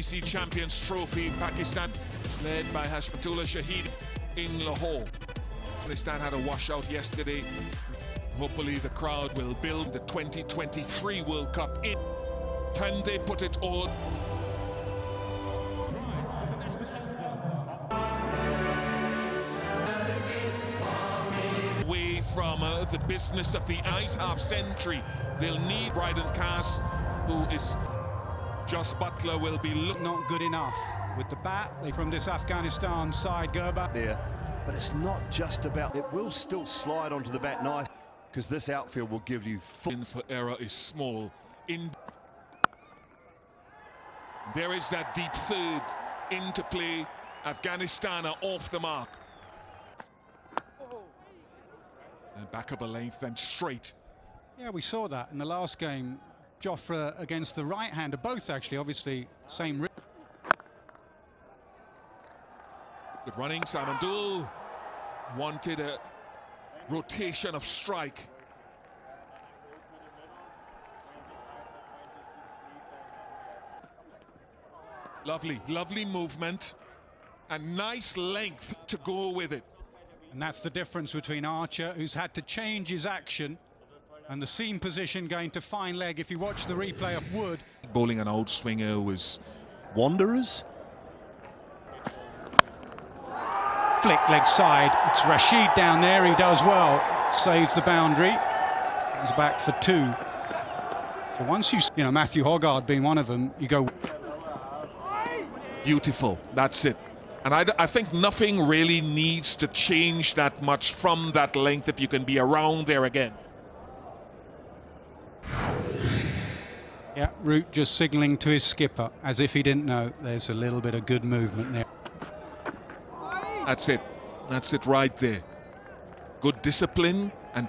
ICC Champions Trophy. Pakistan, led by Hashmatullah Shahid in Lahore. Afghanistan had a washout yesterday. Hopefully the crowd will build the 2023 World Cup in. Can they put it all? Away from the business of the ice half-century. They'll need Bryden Cass, who is Just Butler will be not good enough with the bat. They from this Afghanistan side, Gerber. There, but it's not just about, it will still slide onto the bat nice, because this outfield will give you full. In for error is small. There is that deep third into play. Afghanistan are off the mark. And back up a length, then straight. Yeah, we saw that in the last game. Jofra against the right-hander, both actually, obviously, same. Good running, Samandul wanted a rotation of strike. Lovely movement and nice length to go with it. And that's the difference between Archer, who's had to change his action, and the seam position going to fine leg. If you watch the replay of Wood. Bowling an outswinger was Wanderers. Flick leg side. It's Rashid down there. He does well. Saves the boundary. He's back for two. So once you know, Matthew Hoggard being one of them, you go. Beautiful. That's it. And I think nothing really needs to change that much from that length if you can be around there again. Yeah, Root just signalling to his skipper as if he didn't know. There's a little bit of good movement there. That's it. That's it right there. Good discipline and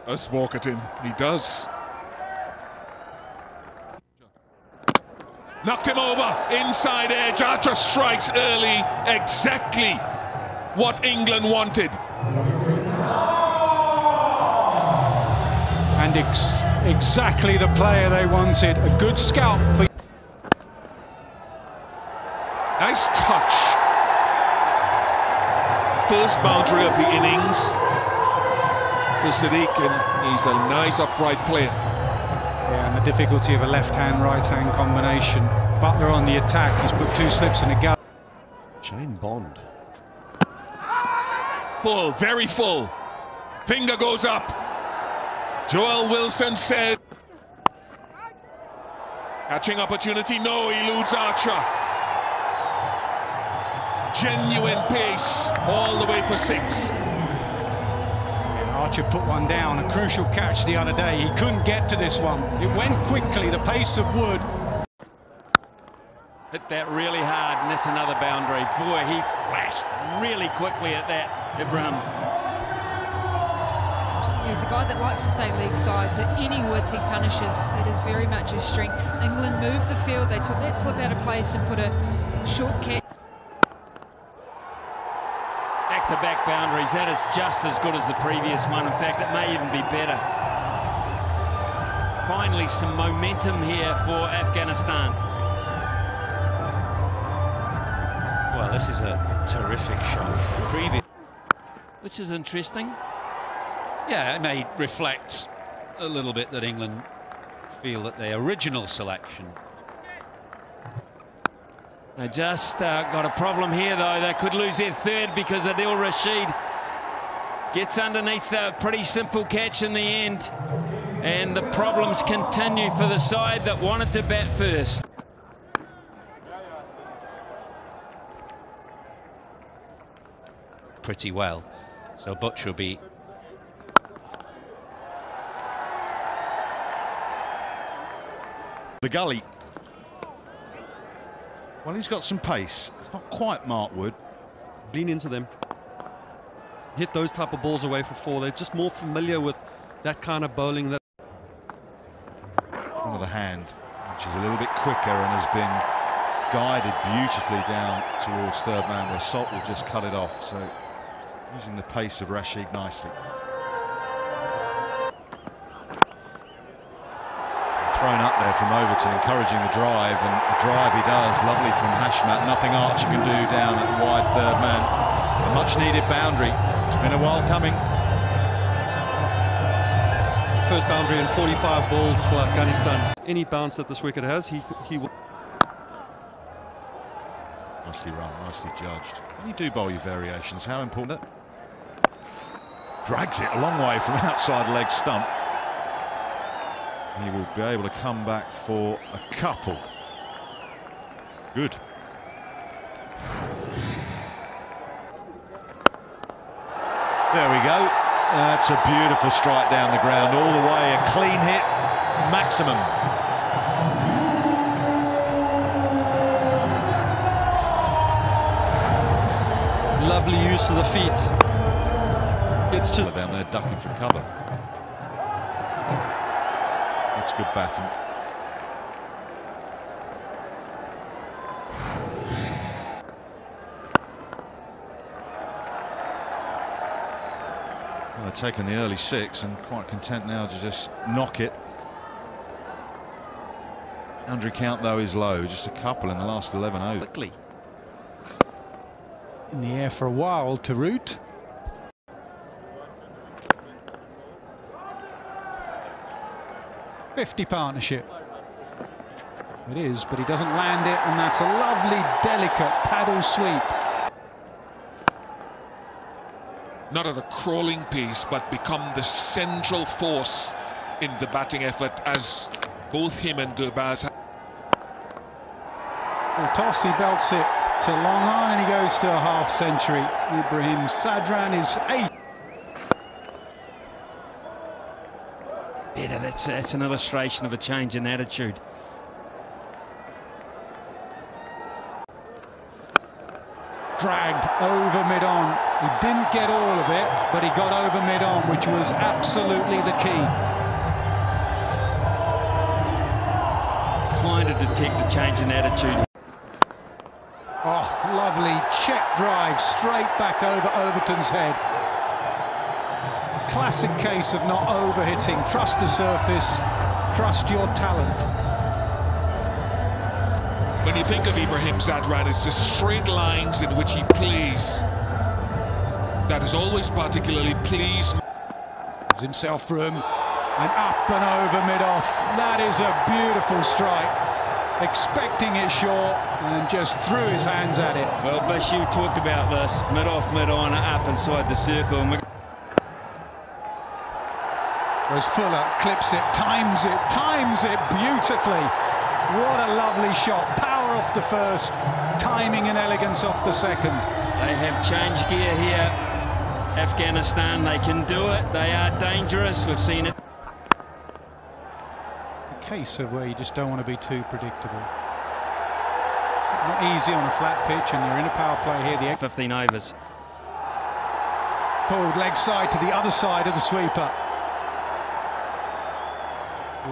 does walk it in. He does. Knocked him over, inside edge. Archer strikes early, exactly what England wanted. And exactly the player they wanted. A good scout for. Nice touch. First boundary of the innings for Sadiq, and he's a nice upright player. Yeah, and the difficulty of a left-hand, right-hand combination. Butler on the attack, he's put two slips in a gap. Jane Bond. Full, very full. Finger goes up. Joel Wilson said. Catching opportunity, no, eludes Archer. Genuine pace, all the way for six. Archer put one down, a crucial catch the other day. He couldn't get to this one. It went quickly, the pace of Wood. Hit that really hard, and that's another boundary. Boy, he flashed really quickly at that, Ibrahim. He's a guy that likes to say leg side, so any width he punishes, that is very much his strength. England moved the field, they took that slip out of place and put a short catch. Back-to-back boundaries, that is just as good as the previous one. In fact, it may even be better. Finally, some momentum here for Afghanistan. Well, this is a terrific shot. Which is interesting. Yeah, it may reflect a little bit that England feel that their original selection. They just got a problem here, though. They could lose their third because Adil Rashid gets underneath a pretty simple catch in the end. And the problems continue for the side that wanted to bat first. Pretty well. So Butcher will be. The gully. Well, he's got some pace. It's not quite Mark Wood. Lean into them. Hit those type of balls away for four. They're just more familiar with that kind of bowling. That front of the hand, which is a little bit quicker and has been guided beautifully down towards third man, where Salt will just cut it off. So using the pace of Rashid nicely. thrown up there from Overton, encouraging the drive, and the drive he does, lovely from Hashmat. Nothing Archer can do down at the wide third man. A much-needed boundary. It's been a while coming. First boundary in 45 balls for Afghanistan. Any bounce that this wicket has, he will. Nicely run, nicely judged. When you do bowl your variations, how important? Drags it a long way from outside leg stump. He will be able to come back for a couple. Good. There we go. That's a beautiful strike down the ground, all the way, a clean hit, maximum. Lovely use of the feet. Gets to down there, ducking for cover. That's good batting. Well, they're taking the early 6 and quite content now to just knock it. 100 count though is low, just a couple in the last 11 overs. Quickly. In the air for a while to root. .50 partnership. It is, but he doesn't land it, and that's a lovely, delicate paddle sweep. Not at a crawling pace, but become the central force in the batting effort, as both him and Gurbaz have. The toss, he belts it to long on, and he goes to a half century. Ibrahim Sadran is 8. Better, that's an illustration of a change in attitude. Dragged over mid-on. He didn't get all of it, but he got over mid-on, which was absolutely the key. Kind of detect a change in attitude. Oh, lovely check drive straight back over Overton's head. Classic case of not over-hitting. Trust the surface, trust your talent. When you think of Ibrahim Zadran, it's the straight lines in which he plays that is always particularly pleased. Gives himself room, and up and over mid-off. That is a beautiful strike. Expecting it short, and just threw his hands at it. Well, Bish, you talked about this. Mid-off, mid-on, up inside the circle. Whereas Fuller clips it, times it beautifully. What a lovely shot. Power off the first, timing and elegance off the second. They have changed gear here. Afghanistan, they can do it. They are dangerous. We've seen it. It's a case of where you just don't want to be too predictable. It's not easy on a flat pitch, and you're in a power play here. The 15 overs. Pulled leg side to the other side of the sweeper.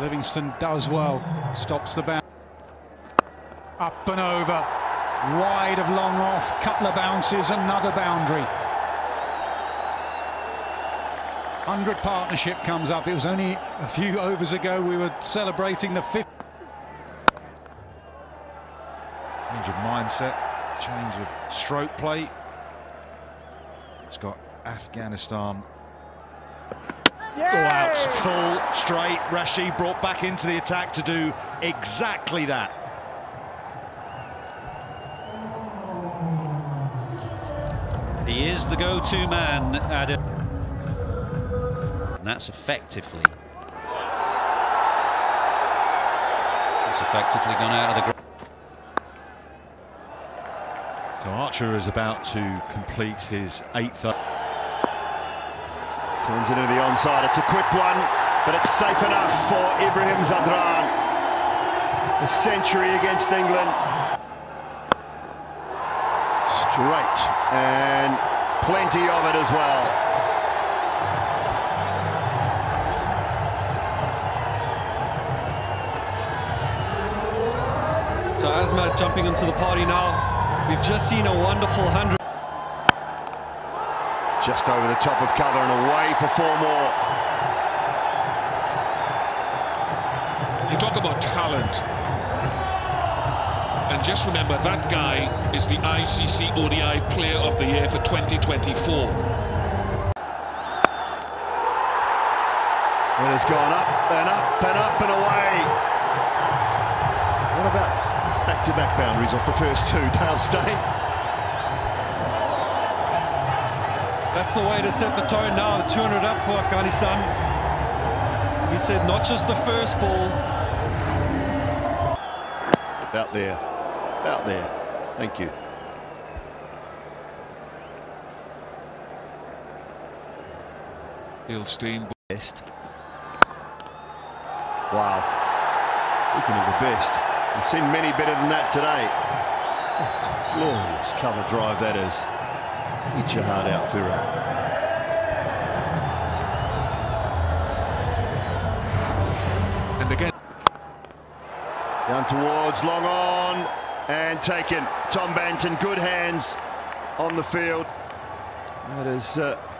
Livingston does well, stops the bounce. Up and over, wide of long off, couple of bounces, another boundary. 100 partnership comes up. It was only a few overs ago we were celebrating the 5th. Change of mindset, change of stroke play. It's got Afghanistan. Go out, full, straight. Rashid brought back into the attack to do exactly that. He is the go-to man, Adam. And that's effectively gone out of the ground. So Archer is about to complete his 8th. Turns it into the onside. It's a quick one, but it's safe enough for Ibrahim Zadran. A century against England. Straight, and plenty of it as well. So Azmat jumping into the party now. We've just seen a wonderful 100. Just over the top of cover and away for 4 more. You talk about talent. And just remember, that guy is the ICC ODI Player of the Year for 2024. It has gone up and up and up and away. What about back-to-back boundaries off the first two, Dale Steyn? That's the way to set the tone now. The 200 up for Afghanistan. He said not just the first ball. Out there. Out there. Thank you. Ilstein. Best. Wow. Speaking of the best, we've seen many better than that today. What a glorious cover drive that is. Eat your heart out, Firo. And again. Down towards, long on, and taken. Tom Banton, good hands on the field. That is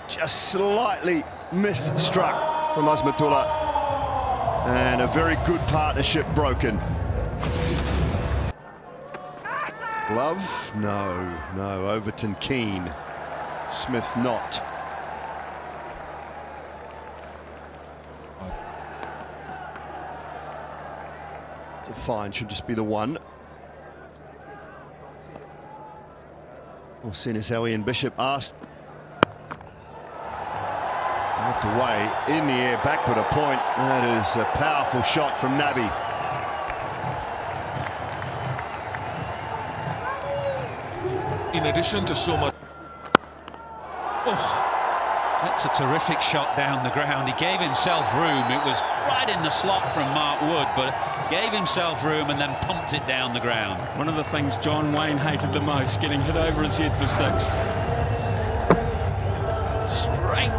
just slightly misstruck from Azmatullah. And a very good partnership broken. Glove? No. Overton keen. Smith not. It's a fine, should just be the one. We'll see as how Ian Bishop asked. Out the way, in the air, backward a point. That is a powerful shot from Nabi. In addition to so much. Oh, that's a terrific shot down the ground. He gave himself room. It was right in the slot from Mark Wood, but gave himself room and then pumped it down the ground. One of the things John Wayne hated the most, getting hit over his head for six. Straight.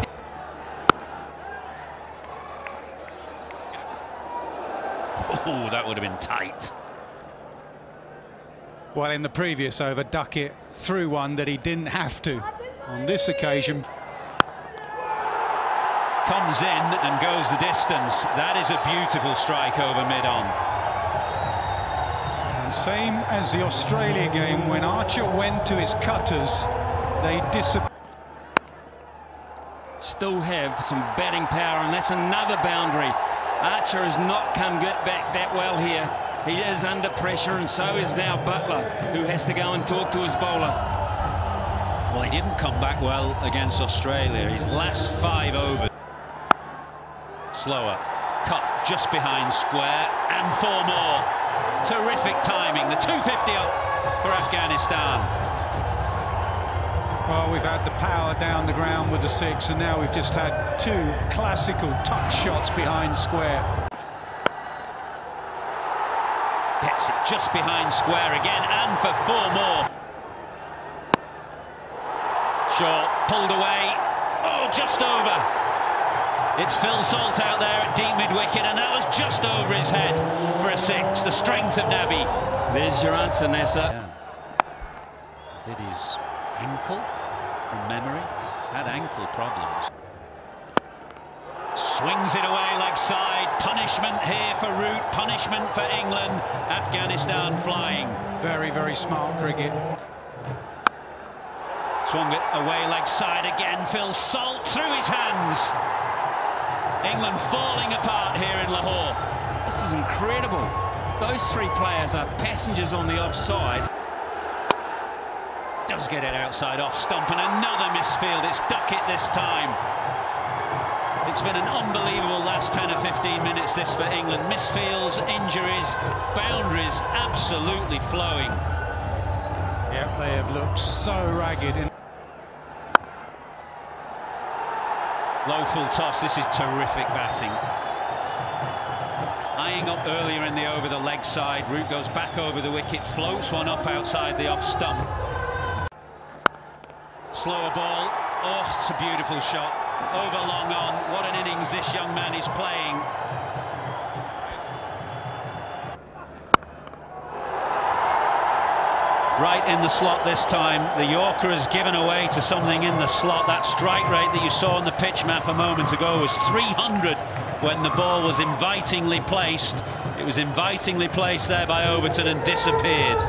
Oh, that would have been tight. Well, in the previous over, Duckett threw one that he didn't have to. On this occasion, comes in and goes the distance. That is a beautiful strike over mid-on. and same as the Australia game, when Archer went to his cutters, they disappeared. Still have some batting power, and that's another boundary. Archer has not come back that well here. He is under pressure, and so is now Butler, who has to go and talk to his bowler. Well, he didn't come back well against Australia. His last 5 overs. Slower, cut just behind square, and 4 more. Terrific timing. The 250 up for Afghanistan. Well, we've had the power down the ground with the 6, and now we've just had 2 classical touch shots behind square. Gets it just behind square again, and for 4 more. Short, pulled away. Oh, just over. It's Phil Salt out there at deep mid-wicket, and that was just over his head for a 6. The strength of Nabi. There's your answer, Nasser. Yeah. Did his ankle from memory? He's had ankle problems. Swings it away leg side. Punishment here for Root. Punishment for England. Afghanistan flying. Very, very smart cricket. Swung it away leg side again. Phil Salt through his hands. England falling apart here in Lahore. This is incredible. Those 3 players are passengers on the offside. Does get it outside off stump, and another misfield. It's Duckett this time. It's been an unbelievable last 10 or 15 minutes this for England. Misfields, injuries, boundaries absolutely flowing. Yeah, they have looked so ragged. Low full toss. This is terrific batting. Eyeing up earlier in the over the leg side. Root goes back over the wicket, floats one up outside the off stump. Slower ball. Oh, it's a beautiful shot. Over long on. What an innings this young man is playing. Right in the slot this time. The Yorker has given away to something in the slot. That strike rate that you saw on the pitch map a moment ago was 300 when the ball was invitingly placed. It was invitingly placed there by Overton and disappeared.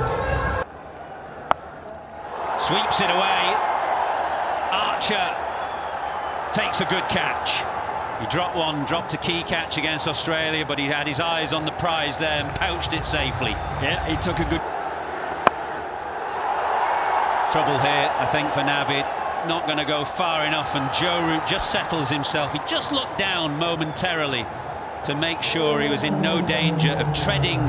Sweeps it away. Archer takes a good catch. He dropped a key catch against Australia, but he had his eyes on the prize there and pouched it safely. Yeah, he took a good... Trouble here, I think, for Navid. Not going to go far enough, and Joe Root just settles himself. He just looked down momentarily to make sure he was in no danger of treading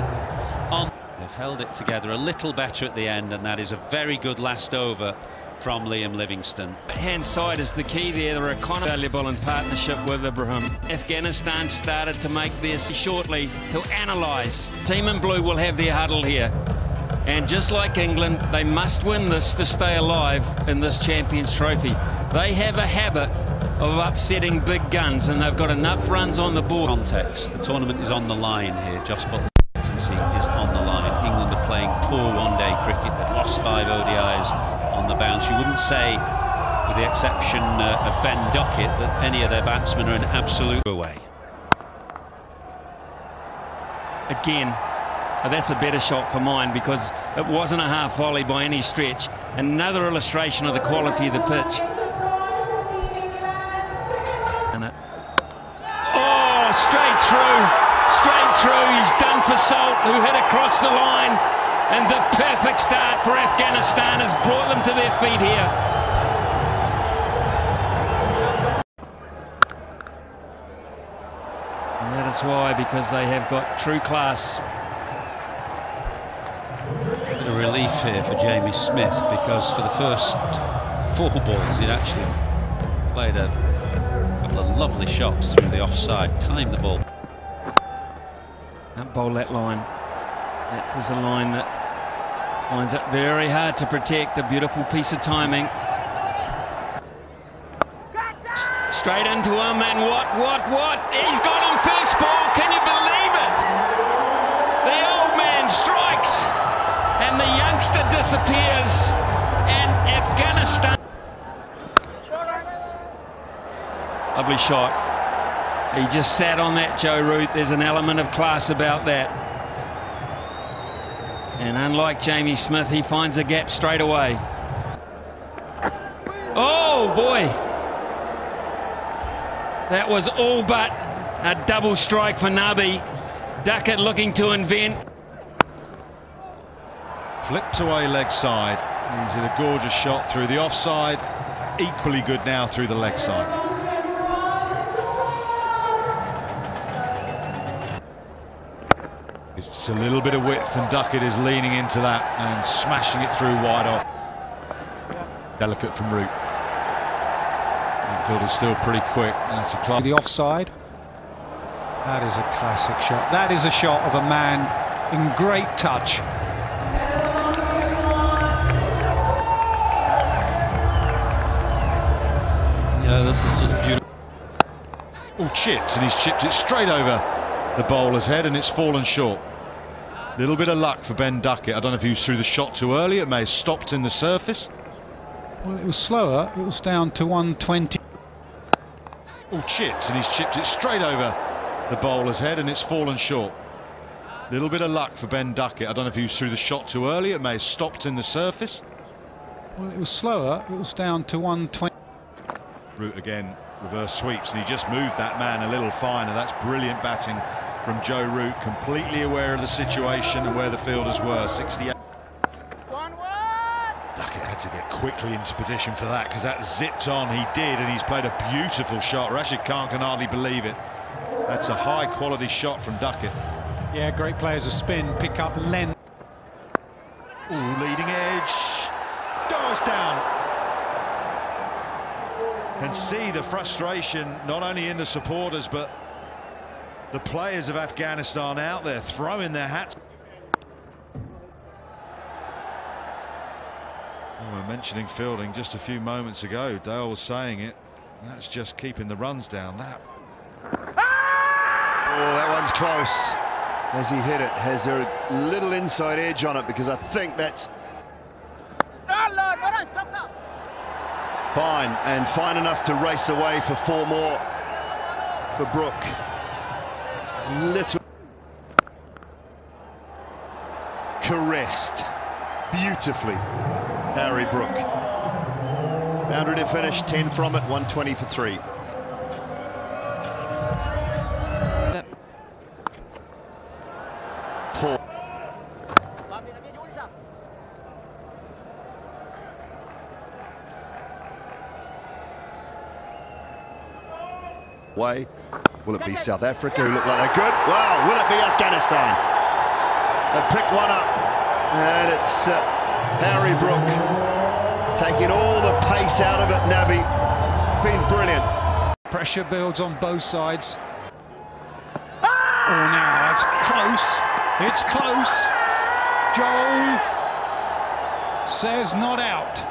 on. They've held it together a little better at the end, and that is a very good last over from Liam Livingstone. Hand side is the key there. They're valuable in partnership with Ibrahim. Afghanistan started to make this shortly to analyse. Team in blue will have their huddle here. And just like England, they must win this to stay alive in this Champions Trophy. They have a habit of upsetting big guns, and they've got enough runs on the board. Context, the tournament is on the line here. Joss Butler's captaincy is on the line. England are playing poor one-day cricket. They've lost 5 ODIs on the bounce. You wouldn't say, with the exception of Ben Duckett, that any of their batsmen are an absolute away. Again, that's a better shot for mine, because it wasn't a half volley by any stretch. Another illustration of the quality of the pitch. Oh, straight through. He's done for Salt, who hit across the line. And the perfect start for Afghanistan has brought them to their feet here. And that is why, because they have got true class. Bit of relief here for Jamie Smith, because for the first 4 balls he'd actually played a couple of lovely shots through the offside, timed the ball. Don't bowl that line. That is a line that finds it very hard to protect. A beautiful piece of timing. Straight into him, and what? He's got him first ball. Can you believe it? The old man strikes, and the youngster disappears, and Afghanistan. Lovely shot. He just sat on that, Joe Root. There's an element of class about that. And unlike Jamie Smith, he finds a gap straight away. Oh, boy. That was all but a double strike for Nabi. Duckett looking to invent. Flipped away leg side. He's hit a gorgeous shot through the offside. Equally good now through the leg side. It's a little bit of width, and Duckett is leaning into that and smashing it through wide off. Delicate from Root. Infield is still pretty quick. That's a club. The offside. That is a classic shot. That is a shot of a man in great touch. Yeah, this is just beautiful. Oh, chips, and he's chipped it straight over the bowler's head, and it's fallen short. Little bit of luck for Ben Duckett. I don't know if he threw the shot too early. It may have stopped in the surface. Well, it was slower. It was down to 120. Oh, chips, and he's chipped it straight over the bowler's head, and it's fallen short. Little bit of luck for Ben Duckett. I don't know if he threw the shot too early. It may have stopped in the surface. Well, it was slower. It was down to 120. Root again, reverse sweeps, and he just moved that man a little finer. That's brilliant batting from Joe Root, completely aware of the situation and where the fielders were. 68. Duckett had to get quickly into position for that, because that zipped on. He did, and he's played a beautiful shot. Rashid Khan can hardly believe it. That's a high quality shot from Duckett. Yeah, great players of spin, pick up length. Ooh, leading edge. Goes down. Can see the frustration not only in the supporters but the players of Afghanistan out there throwing their hats. We were mentioning fielding just a few moments ago. Dale was saying it. That's just keeping the runs down. That. Oh, that one's close. As he hit it, has a little inside edge on it, because I think that's fine, and fine enough to race away for 4 more for Brook. little caressed beautifully. Harry Brook. Boundary to finish, 10 from it, 120 for 3. Paul. Way. Will it be South Africa who look like they're good? Wow, will it be Afghanistan? They pick one up, and it's Harry Brook taking all the pace out of it. Nabi, been brilliant. Pressure builds on both sides. Oh, now it's close. It's close. Joel says not out.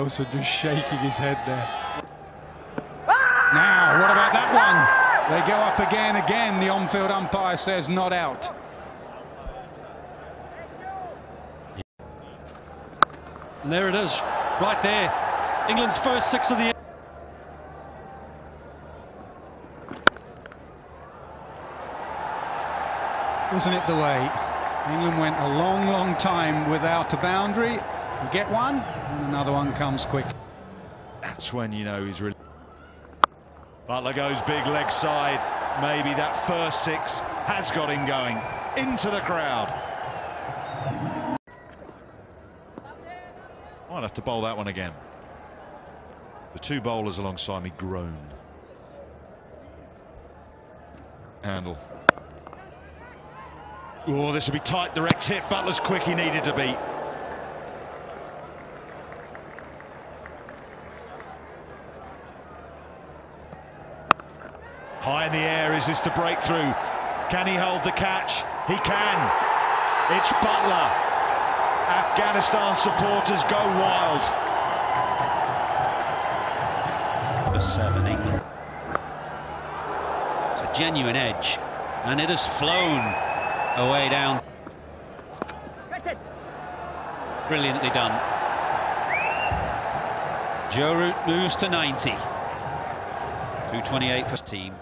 Also just shaking his head there. Now, what about that one? They go up again. The on-field umpire says not out. And there it is, right there. England's first 6 of the year. Wasn't it the way? England went a long time without a boundary. You get one, and another one comes quick. That's when you know he's really... Butler goes big leg side. Maybe that first 6 has got him going into the crowd. Might have to bowl that one again. The 2 bowlers alongside me groan. Handle. Oh, this will be tight, direct hit. Butler's quick, he needed to be. High in the air, is this the breakthrough? Can he hold the catch? He can. It's Butler. Afghanistan supporters go wild. Number 7, England. It's a genuine edge, and it has flown away down. Brilliantly done. Joe Root moves to 90. 228 for his team.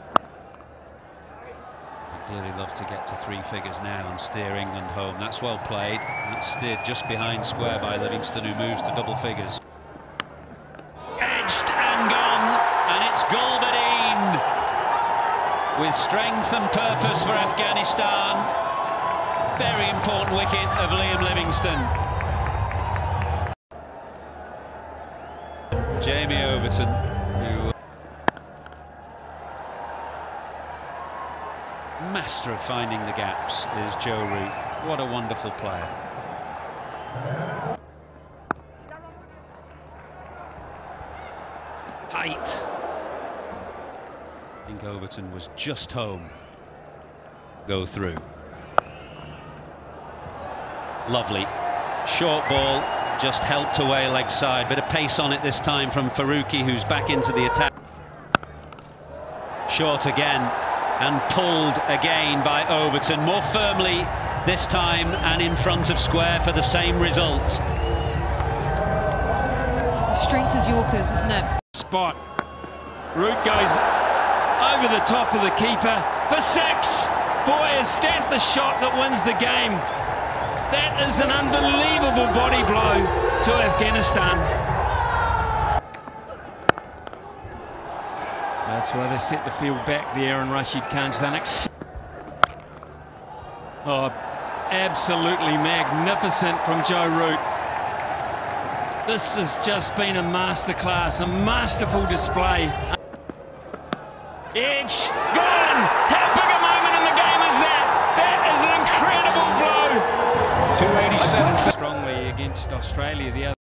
Ideally love to get to 3 figures now and steer England home. That's well played. That's steered just behind square by Livingston, who moves to double figures. Edged and gone, and it's Gulbadine with strength and purpose for Afghanistan. Very important wicket of Liam Livingstone. Jamie Overton, who master of finding the gaps, is Joe Root. What a wonderful player. Height. I think Overton was just home. Go through. Lovely. Short ball, just helped away leg side. Bit of pace on it this time from Faruqi, who's back into the attack. Short again, and pulled again by Overton, more firmly this time and in front of square for the same result. Strength is Yorkers, isn't it? Spot. Root goes over the top of the keeper for 6. Boy, is that the shot that wins the game. That is an unbelievable body blow to Afghanistan. That's why they set the field back there, and Rashid Khan's done it. Oh, absolutely magnificent from Joe Root. This has just been a masterclass, a masterful display. Edge, gone! How big a moment in the game is that? That is an incredible blow. 287. Strongly against Australia the other